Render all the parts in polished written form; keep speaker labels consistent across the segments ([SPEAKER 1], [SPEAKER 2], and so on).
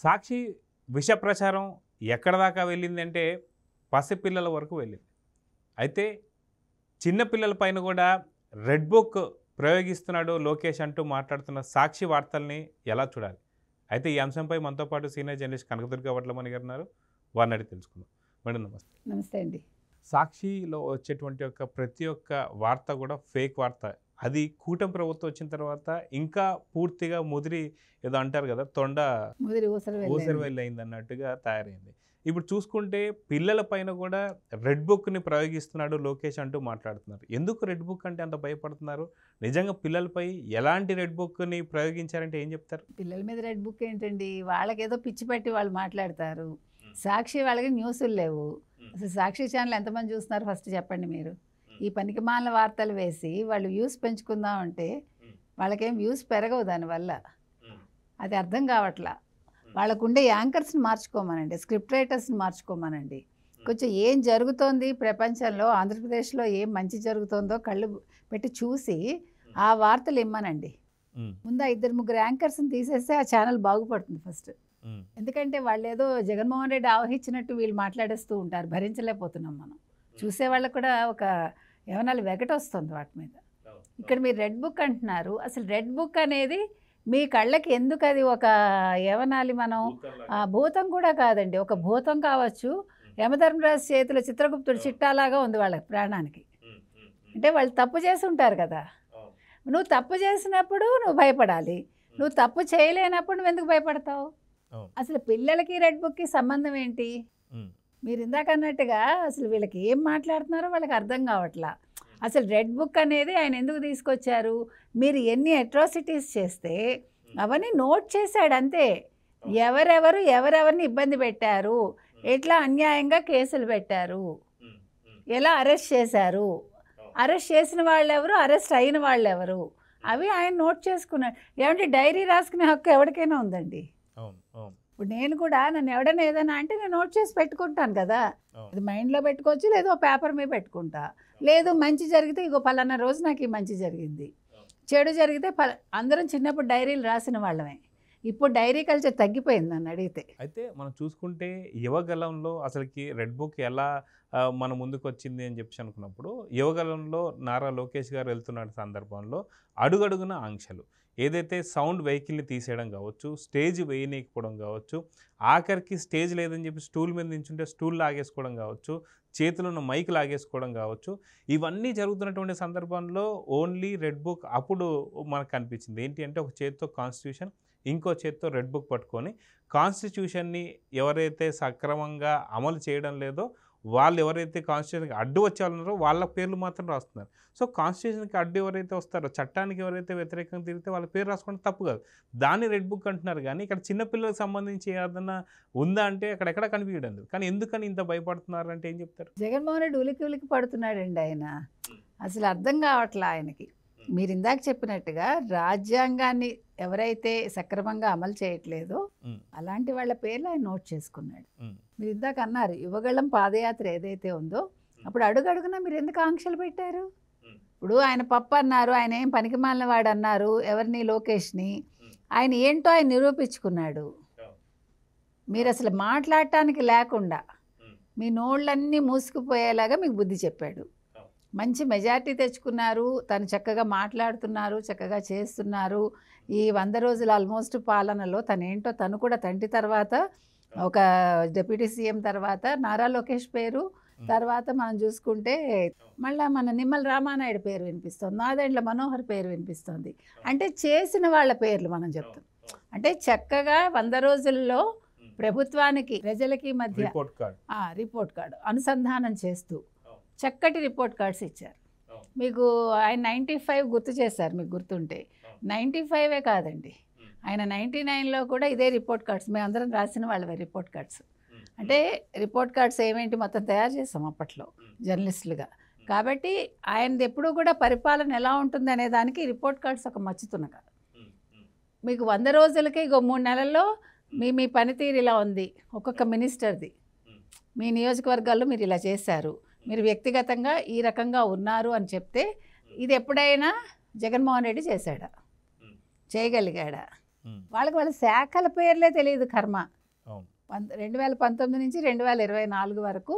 [SPEAKER 1] సాక్షి విష ప్రచారం ఎక్కడ దాకా వెళ్ళిందంటే పసిపిల్లల వరకు వెళ్ళింది. అయితే చిన్నపిల్లల పైన కూడా రెడ్ బుక్ ప్రయోగిస్తున్నాడు లోకేష్ అంటూ మాట్లాడుతున్న సాక్షి వార్తల్ని ఎలా చూడాలి? అయితే ఈ అంశంపై మనతో పాటు సీనియర్ జర్నలిస్ట్ కనకదుర్గ వడ్లమణి గారు ఉన్నారు. వారిని అడిగి తెలుసుకుందాం. మేడం నమస్తే.
[SPEAKER 2] నమస్తే అండి.
[SPEAKER 1] సాక్షిలో వచ్చేటువంటి ప్రతి ఒక్క వార్త కూడా ఫేక్ వార్త. అది కూటమి ప్రభుత్వం వచ్చిన తర్వాత ఇంకా పూర్తిగా ముదిరి ఏదో అంటారు కదా, తొండ ఊసరి వెళ్ళయింది అన్నట్టుగా తయారైంది. ఇప్పుడు చూసుకుంటే పిల్లల పైన కూడా రెడ్ బుక్ని ప్రయోగిస్తున్నాడు లోకేష్ అంటూ మాట్లాడుతున్నారు. ఎందుకు రెడ్ బుక్ అంటే అంత భయపడుతున్నారు? నిజంగా పిల్లలపై ఎలాంటి రెడ్ బుక్ని ప్రయోగించారంటే ఏం చెప్తారు?
[SPEAKER 2] పిల్లల మీద రెడ్ బుక్ ఏంటండి, వాళ్ళకేదో పిచ్చి పట్టి వాళ్ళు మాట్లాడతారు. సాక్షి వాళ్ళకి న్యూస్లు లేవు. అసలు సాక్షి ఛానల్ ఎంతమంది చూస్తున్నారు ఫస్ట్ చెప్పండి మీరు? ఈ పనికిమాలిన వార్తలు వేసి వాళ్ళు వ్యూస్ పెంచుకుందాం అంటే వాళ్ళకేం వ్యూస్ పెరగవు దానివల్ల. అది అర్థం కావట్లా. వాళ్ళకుండే యాంకర్స్ని మార్చుకోమనండి, స్క్రిప్ట్ రైటర్స్ని మార్చుకోమనండి. కొంచెం ఏం జరుగుతోంది ప్రపంచంలో, ఆంధ్రప్రదేశ్లో ఏం మంచి జరుగుతుందో కళ్ళు పెట్టి చూసి ఆ వార్తలు ఇమ్మనండి. ముందు 2-3 యాంకర్స్ని తీసేస్తే ఆ ఛానల్ బాగుపడుతుంది ఫస్ట్. ఎందుకంటే వాళ్ళు ఏదో జగన్మోహన్ రెడ్డి ఆవహించినట్టు వీళ్ళు మాట్లాడేస్తూ ఉంటారు, భరించలేకపోతున్నాం మనం. చూసే వాళ్ళకు కూడా ఒక ఏమన్నా వెగట వస్తుంది వాటి మీద. ఇక్కడ మీరు రెడ్ బుక్ అంటున్నారు. అసలు రెడ్ బుక్ అనేది మీ కళ్ళకి ఎందుకు? అది ఒక ఏమనాలి మనం, భూతం కూడా కాదండి. ఒక భూతం కావచ్చు, యమధర్మరాజు చేతిలో చిత్రగుప్తుడు చిట్టాలాగా ఉంది వాళ్ళ ప్రాణానికి. అంటే వాళ్ళు తప్పు చేసి ఉంటారు కదా. నువ్వు తప్పు చేసినప్పుడు నువ్వు భయపడాలి, నువ్వు తప్పు చేయలేనప్పుడు నువ్వు ఎందుకు భయపడతావు? అసలు పిల్లలకి రెడ్ బుక్కి సంబంధం ఏంటి? మీరు ఇందాక అన్నట్టుగా అసలు వీళ్ళకి ఏం మాట్లాడుతున్నారో వాళ్ళకి అర్థం కావట్లా. అసలు రెడ్ బుక్ అనేది ఆయన ఎందుకు తీసుకొచ్చారు? మీరు ఎన్ని అట్రాసిటీస్ చేస్తే అవన్నీ నోట్ చేశాడు అంతే. ఎవరెవరిని ఇబ్బంది పెట్టారు, ఎట్లా అన్యాయంగా కేసులు పెట్టారు, ఎలా అరెస్ట్ చేశారు, అరెస్ట్ చేసిన వాళ్ళు ఎవరు, అరెస్ట్ అయిన వాళ్ళు ఎవరు, అవి ఆయన నోట్ చేసుకున్నాడు. ఏమంటే డైరీ రాసుకునే హక్కు ఎవరికైనా ఉందండి. ఇప్పుడు నేను కూడా నన్ను ఎవడైనా ఏదైనా అంటే నేను నోట్ చేసి పెట్టుకుంటాను కదా. అది మైండ్లో పెట్టుకోవచ్చు, లేదో పేపర్ మీద పెట్టుకుంటా. లేదు మంచి జరిగితే ఇగో పలానా రోజు నాకు ఈ మంచి జరిగింది, చెడు జరిగితే అందరం చిన్నప్పుడు డైరీలు రాసిన వాళ్ళమే. ఇప్పుడు డైరీ కల్చర్ తగ్గిపోయింది నన్ను అడిగితే.
[SPEAKER 1] అయితే మనం చూసుకుంటే యువగలంలో అసలుకి రెడ్ బుక్ ఎలా మన ముందుకు వచ్చింది అని చెప్పి అనుకున్నప్పుడు, యువగలంలో నారా లోకేష్ గారు వెళ్తున్న సందర్భంలో అడుగడుగున ఆంక్షలు, ఏదైతే సౌండ్ వెహికల్ని తీసేయడం కావచ్చు, స్టేజ్ వేయనీయకపోవడం కావచ్చు, ఆఖరికి స్టేజ్ లేదని చెప్పి స్టూల్ మీద నించుంటే స్టూల్ లాగేసుకోవడం కావచ్చు, చేతిలో ఉన్న మైక్ లాగేసుకోవడం కావచ్చు, ఇవన్నీ జరుగుతున్నటువంటి సందర్భంలో ఓన్లీ రెడ్ బుక్ అప్పుడు మనకు కనిపించింది. ఏంటి అంటే ఒక చేతితో కాన్స్టిట్యూషన్, ఇంకో చేతితో రెడ్ బుక్ పట్టుకొని కాన్స్టిట్యూషన్ని ఎవరైతే సక్రమంగా అమలు చేయడం లేదో వాళ్ళు, ఎవరైతే కాన్స్టిట్యూషన్కి అడ్డు వచ్చే వాళ్ళు ఉన్నారో వాళ్ళ పేర్లు మాత్రం రాస్తున్నారు. సో కాన్స్టిట్యూషన్కి అడ్డు ఎవరైతే వస్తారో, చట్టానికి ఎవరైతే వ్యతిరేకంగా తిరిగితే వాళ్ళ పేరు రాసుకోవడం తప్పు కాదు, దాన్ని రెడ్ బుక్ అంటున్నారు. కానీ ఇక్కడ చిన్నపిల్లలకు సంబంధించి ఏదన్నా ఉందా అంటే అక్కడెక్కడ కనిపించడం లేదు. కానీ ఎందుకని ఇంత భయపడుతున్నారు అంటే ఏం చెప్తారు?
[SPEAKER 2] జగన్మోహన్ రెడ్డి ఉలికి పడుతున్నాడండి ఆయన. అసలు అర్థం కావట్లా ఆయనకి. మీరు ఇందాక చెప్పినట్టుగా రాజ్యాంగాన్ని ఎవరైతే సక్రమంగా అమలు చేయట్లేదో అలాంటి వాళ్ళ పేర్లు ఆయన నోట్ చేసుకున్నాడు. మీరు ఇందాక అన్నారు యువగళం పాదయాత్ర ఏదైతే ఉందో అప్పుడు అడుగడుగునా మీరు ఎందుకు ఆంక్షలు పెట్టారు? ఇప్పుడు ఆయన పప్పు అన్నారు, ఆయన ఏం పనికిమాలిన వాడు అన్నారు ఎవరిని, లోకేష్ని. ఆయన ఏంటో ఆయన నిరూపించుకున్నాడు. మీరు అసలు మాట్లాడటానికి లేకుండా మీ నోళ్ళన్నీ మూసుకుపోయేలాగా మీకు బుద్ధి చెప్పాడు. మంచి మెజార్టీ తెచ్చుకున్నారు, తను చక్కగా మాట్లాడుతున్నారు, చక్కగా చేస్తున్నారు. ఈ 100 రోజులు ఆల్మోస్ట్ పాలనలో తనేంటో తను కూడా తండ్రి తర్వాత ఒక డిప్యూటీ సీఎం తర్వాత నారా లోకేష్ పేరు, తర్వాత మనం చూసుకుంటే మళ్ళీ మన నిమ్మల రామానాయుడు పేరు వినిపిస్తుంది, నాదెండ్ల మనోహర్ పేరు వినిపిస్తుంది. అంటే చేసిన వాళ్ళ పేర్లు మనం చెప్తాం. అంటే చక్కగా 100 రోజుల్లో ప్రభుత్వానికి ప్రజలకి మధ్య రిపోర్ట్ కార్డు అనుసంధానం చేస్తూ చక్కటి రిపోర్ట్ కార్డ్స్ ఇచ్చారు. మీకు ఆయన 95 గుర్తు చేశారు, మీకు గుర్తుంటే 95 కాదండి, ఆయన 99లో కూడా ఇదే రిపోర్ట్ కార్డ్స్ మేమందరం రాసిన వాళ్ళవే రిపోర్ట్ కార్డ్స్. అంటే రిపోర్ట్ కార్డ్స్ ఏమేంటి మొత్తం తయారు చేస్తాం అప్పట్లో జర్నలిస్టులుగా. కాబట్టి ఆయనది ఎప్పుడూ కూడా పరిపాలన ఎలా ఉంటుంది అనే దానికి రిపోర్ట్ కార్డ్స్ ఒక మచ్చుతున్నగా. మీకు 100 రోజులకే ఇగో 3 నెలల్లో మీ పనితీరు ఇలా ఉంది, ఒక్కొక్క మినిస్టర్ది, మీ నియోజకవర్గాల్లో మీరు ఇలా చేశారు, మీరు వ్యక్తిగతంగా ఈ రకంగా ఉన్నారు అని చెప్తే ఇది ఎప్పుడైనా జగన్మోహన్ రెడ్డి చేశాడా? చేయగలిగాడా? వాళ్ళకి వాళ్ళ శాఖల పేర్లే తెలియదు కర్మ.
[SPEAKER 1] అవును.
[SPEAKER 2] 2019 నుంచి 2024 వరకు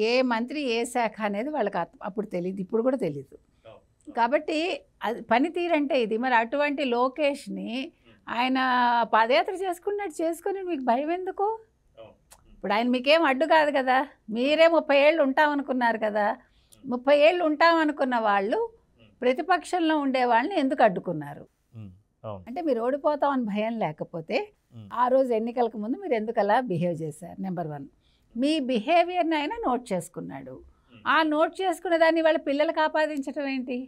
[SPEAKER 2] ఏ మంత్రి ఏ శాఖ అనేది వాళ్ళకి అప్పుడు తెలియదు, ఇప్పుడు కూడా తెలియదు. కాబట్టి అది పనితీరు అంటే ఇది. మరి అటువంటి లోకేష్ని ఆయన పాదయాత్ర చేసుకున్నట్టు చేసుకొని మీకు భయం ఎందుకు? ఇప్పుడు ఆయన మీకేం అడ్డు కాదు కదా. మీరే 30 ఏళ్ళు ఉంటామనుకున్నారు కదా. 30 ఏళ్ళు ఉంటామనుకున్న వాళ్ళు ప్రతిపక్షంలో ఉండే వాళ్ళని ఎందుకు అడ్డుకున్నారు? అంటే మీరు ఓడిపోతామని భయం లేకపోతే ఆ రోజు ఎన్నికలకు ముందు మీరు ఎందుకు అలా బిహేవ్ చేశారు? నెంబర్ 1, మీ బిహేవియర్ని ఆయన నోట్ చేసుకున్నాడు. ఆ నోట్ చేసుకున్న దాన్ని వాళ్ళ పిల్లలకు ఆపాదించడం ఏంటి?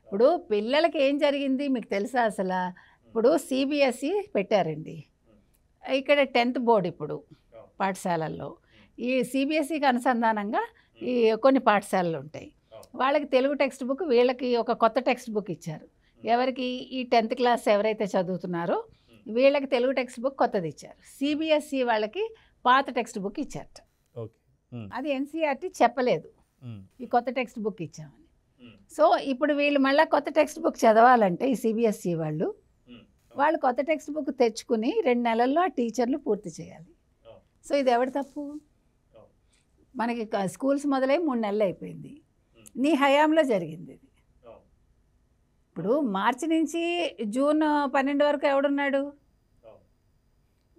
[SPEAKER 2] ఇప్పుడు పిల్లలకి ఏం జరిగింది మీకు తెలుసా అసలు? ఇప్పుడు సిబిఎస్ఈ పెట్టారండి, ఇక్కడ 10th బోర్డు ఇప్పుడు పాఠశాలల్లో. ఈ సిబిఎస్ఈకి అనుసంధానంగా ఈ కొన్ని పాఠశాలలు ఉంటాయి. వాళ్ళకి తెలుగు టెక్స్ట్ బుక్, వీళ్ళకి ఒక కొత్త టెక్స్ట్ బుక్ ఇచ్చారు. ఎవరికి? ఈ 10th క్లాస్ ఎవరైతే చదువుతున్నారో వీళ్ళకి తెలుగు టెక్స్ట్ బుక్ కొత్తది ఇచ్చారు. సిబిఎస్ఈ వాళ్ళకి పాత టెక్స్ట్ బుక్ ఇచ్చారట. అది ఎన్సీఆర్టీ చెప్పలేదు ఈ కొత్త టెక్స్ట్ బుక్ ఇచ్చామని. సో ఇప్పుడు వీళ్ళు మళ్ళీ కొత్త టెక్స్ట్ బుక్ చదవాలంటే ఈ సిబిఎస్ఈ వాళ్ళు కొత్త టెక్స్ట్ బుక్ తెచ్చుకుని 2 నెలల్లో ఆ టీచర్లు పూర్తి చేయాలి. సో ఇది ఎవరి తప్పు? మనకి స్కూల్స్ మొదలై 3 నెలలు అయిపోయింది. నీ హయాంలో జరిగింది ఇది. ఇప్పుడు మార్చి నుంచి జూన్ 12 వరకు ఎవడున్నాడు?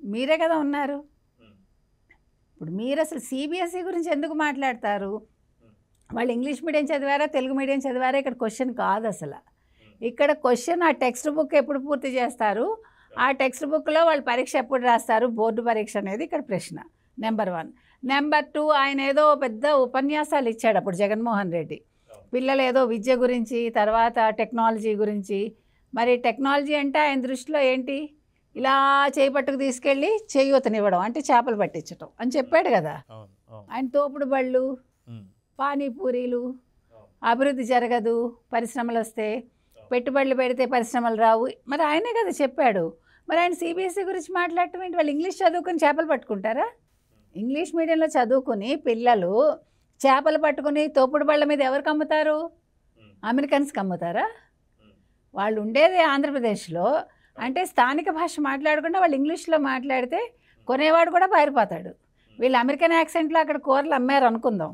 [SPEAKER 2] మీరే కదా ఉన్నారు. ఇప్పుడు మీరు అసలు సిబిఎస్ఈ గురించి ఎందుకు మాట్లాడతారు? వాళ్ళు ఇంగ్లీష్ మీడియం చదివారా తెలుగు మీడియం చదివారా ఇక్కడ క్వశ్చన్ కాదు అసలు. ఇక్కడ క్వశ్చన్ ఆ టెక్స్ట్ బుక్ ఎప్పుడు పూర్తి చేస్తారు, ఆ టెక్స్ట్ బుక్లో వాళ్ళు పరీక్ష ఎప్పుడు రాస్తారు, బోర్డు పరీక్ష అనేది ఇక్కడ ప్రశ్న. నెంబర్ 1. నెంబర్ 2, ఆయన ఏదో పెద్ద ఉపన్యాసాలు ఇచ్చాడు అప్పుడు జగన్మోహన్ రెడ్డి. పిల్లలు ఏదో విద్య గురించి, తర్వాత టెక్నాలజీ గురించి. మరి టెక్నాలజీ అంటే ఆయన దృష్టిలో ఏంటి? ఇలా చేయి పట్టుకు తీసుకెళ్ళి చేయూతనివ్వడం, అంటే చేపలు పట్టించడం అని చెప్పాడు కదా. ఆయన తోపుడు బళ్ళు, పానీపూరీలు, అభివృద్ధి జరగదు, పరిశ్రమలు వస్తే, పెట్టుబడులు పెడితే పరిశ్రమలు రావు, మరి ఆయనే కదా చెప్పాడు. మరి ఆయన సిబిఎస్ఈ గురించి మాట్లాడటం ఏంటి? వాళ్ళు ఇంగ్లీష్ చదువుకుని చేపలు పట్టుకుంటారా? ఇంగ్లీష్ మీడియంలో చదువుకుని పిల్లలు చేపలు పట్టుకుని తోపుడు బళ్ళ మీద ఎవరికి అమ్ముతారు? అమెరికన్స్కి అమ్ముతారా? వాళ్ళు ఉండేది ఆంధ్రప్రదేశ్లో. అంటే స్థానిక భాష మాట్లాడకుండా వాళ్ళు ఇంగ్లీష్లో మాట్లాడితే కొనేవాడు కూడా పారిపోతాడు. వీళ్ళు అమెరికన్ యాక్సెంట్లో అక్కడ కూరలు అమ్మారు అనుకుందాం.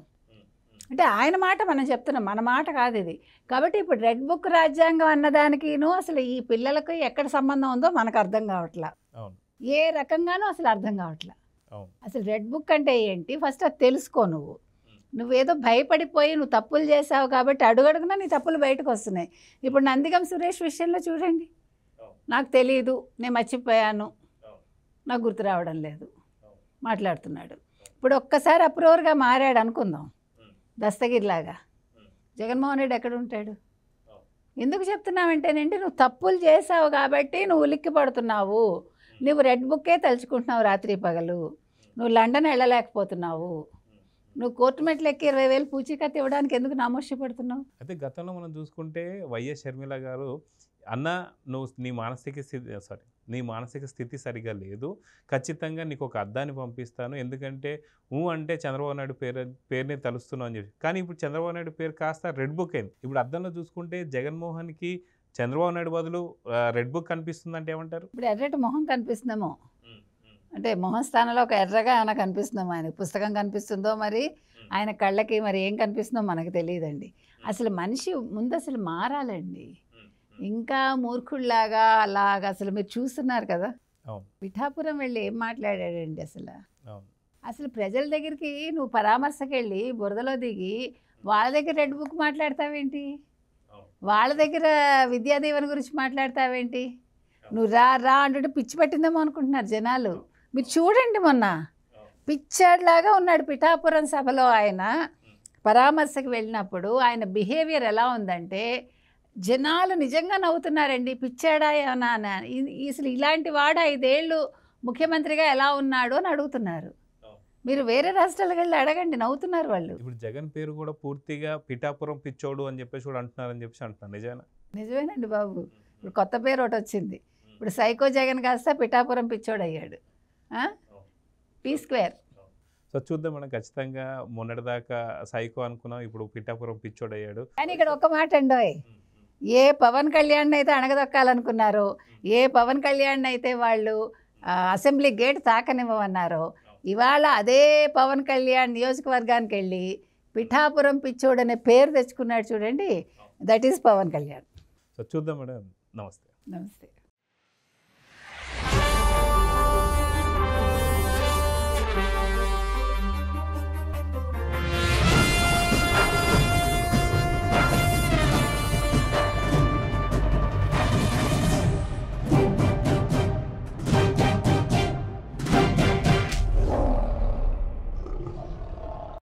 [SPEAKER 2] అంటే ఆయన మాట మనం చెప్తున్నాం, మన మాట కాదు ఇది. కాబట్టి ఇప్పుడు రెడ్ బుక్ రాజ్యాంగం అన్నదానికిను అసలు ఈ పిల్లలకు ఎక్కడ సంబంధం ఉందో మనకు అర్థం కావట్లా. ఏ రకంగానూ అసలు అర్థం కావట్లా. అసలు రెడ్ బుక్ అంటే ఏంటి ఫస్ట్ అది తెలుసుకో. నువ్వేదో భయపడిపోయి నువ్వు తప్పులు చేసావు కాబట్టి అడుగడుగునా నీ తప్పులు బయటకు వస్తున్నాయి. ఇప్పుడు నందిగం సురేష్ విషయంలో చూడండి, నాకు తెలియదు, నేను మర్చిపోయాను, నాకు గుర్తు రావడం లేదు మాట్లాడుతున్నాడు. ఇప్పుడు ఒక్కసారి అప్రూవర్గా మారాడు అనుకుందాం, దస్తగిరిలాగా. జగన్మోహన్ రెడ్డి ఎక్కడ ఉంటాడు? ఎందుకు చెప్తున్నావంటేనండి, నువ్వు తప్పులు చేసావు కాబట్టి నువ్వు ఉలిక్కి పడుతున్నావు. నువ్వు రెడ్ బుక్కే తలుచుకుంటున్నావు రాత్రి పగలు. నువ్వు లండన్ వెళ్ళలేకపోతున్నావు. నువ్వు కోర్టు మెట్లు ఎక్కి 20,000 పూచీకత్తు ఇవ్వడానికి ఎందుకు నామోషి పడుతున్నావు?
[SPEAKER 1] అయితే గతంలో మనం చూసుకుంటే వైఎస్ షర్మిల గారు, అన్న నువ్వు నీ మానసిక స్థితి సరిగా లేదు, ఖచ్చితంగా నీకు ఒక అద్దాన్ని పంపిస్తాను, ఎందుకంటే అంటే చంద్రబాబు నాయుడు పేరుని తలుస్తున్నావు అని చెప్పి. కానీ ఇప్పుడు చంద్రబాబు నాయుడు పేరు కాస్త రెడ్ బుక్ అయింది. ఇప్పుడు అద్దంలో చూసుకుంటే జగన్మోహన్కి చంద్రబాబు నాయుడు బదులు రెడ్ బుక్ కనిపిస్తుంది అంటే ఏమంటారు?
[SPEAKER 2] ఇప్పుడు ఎర్రటి మొహం కనిపిస్తుందేమో, అంటే మొహం స్థానంలో ఒక ఎర్రగా ఏమైనా కనిపిస్తుందేమో. ఆయనకు పుస్తకం కనిపిస్తుందో, మరి ఆయన కళ్ళకి మరి ఏం కనిపిస్తుందో మనకు తెలియదండి. అసలు మనిషి ముందు అసలు మారాలండి. ఇంకా మూర్ఖుల్లాగా అలాగా అసలు మీరు చూస్తున్నారు కదా. పిఠాపురం వెళ్ళి ఏం మాట్లాడాడండి అసలు ప్రజల దగ్గరికి నువ్వు పరామర్శకి వెళ్ళి బురదలో దిగి వాళ్ళ దగ్గర రెడ్ బుక్ మాట్లాడతావేంటి? వాళ్ళ దగ్గర విద్యా దీవెన గురించి మాట్లాడతావేంటి? నువ్వు రా అంటుంటే పిచ్చి పట్టిందేమో అనుకుంటున్నారు జనాలు. మీరు చూడండి, మొన్న పిచ్చాడ్లాగా ఉన్నాడు పిఠాపురం సభలో. ఆయన పరామర్శకు వెళ్ళినప్పుడు ఆయన బిహేవియర్ ఎలా ఉందంటే జనాలు నిజంగా నవ్వుతున్నారండి. పిచ్చాడా ఏమన్నా అసలు ఇలాంటి వాడు 5 ఏళ్ళు ముఖ్యమంత్రిగా ఎలా ఉన్నాడు అని అడుగుతున్నారు. మీరు వేరే రాష్ట్రాలకు వెళ్ళి అడగండి, నవ్వుతున్నారు వాళ్ళు.
[SPEAKER 1] ఇప్పుడు జగన్ పేరు కూడా పూర్తిగా పిఠాపురం పిచ్చోడు అని చెప్పేసి కూడా అంటున్నారని చెప్పేసి అంటున్నారు. నిజమేనా?
[SPEAKER 2] నిజమేనండి బాబు. ఇప్పుడు కొత్త పేరు ఒకటి వచ్చింది. ఇప్పుడు సైకో జగన్ కాస్త పిఠాపురం పిచ్చోడు అయ్యాడు. P2.
[SPEAKER 1] సో చూద్దాం మనం, ఖచ్చితంగా మొన్నటిదాకా సైకో అనుకున్నాం, ఇప్పుడు పిఠాపురం పిచ్చోడు అయ్యాడు.
[SPEAKER 2] కానీ ఇక్కడ ఒక మాట అండి, ఏ పవన్ కళ్యాణ్ అయితే అణగదొక్కాలనుకున్నారో, ఏ పవన్ కళ్యాణ్ అయితే వాళ్ళు అసెంబ్లీ గేట్ తాకనివ్వమన్నారో, ఇవాళ అదే పవన్ కళ్యాణ్ నియోజకవర్గానికి వెళ్ళి పిఠాపురం పిచ్చోడు అనే పేరు తెచ్చుకున్నాడు చూడండి, that is Pawan Kalyan.
[SPEAKER 1] So చూద్దాం మేడం. నమస్తే.
[SPEAKER 2] నమస్తే.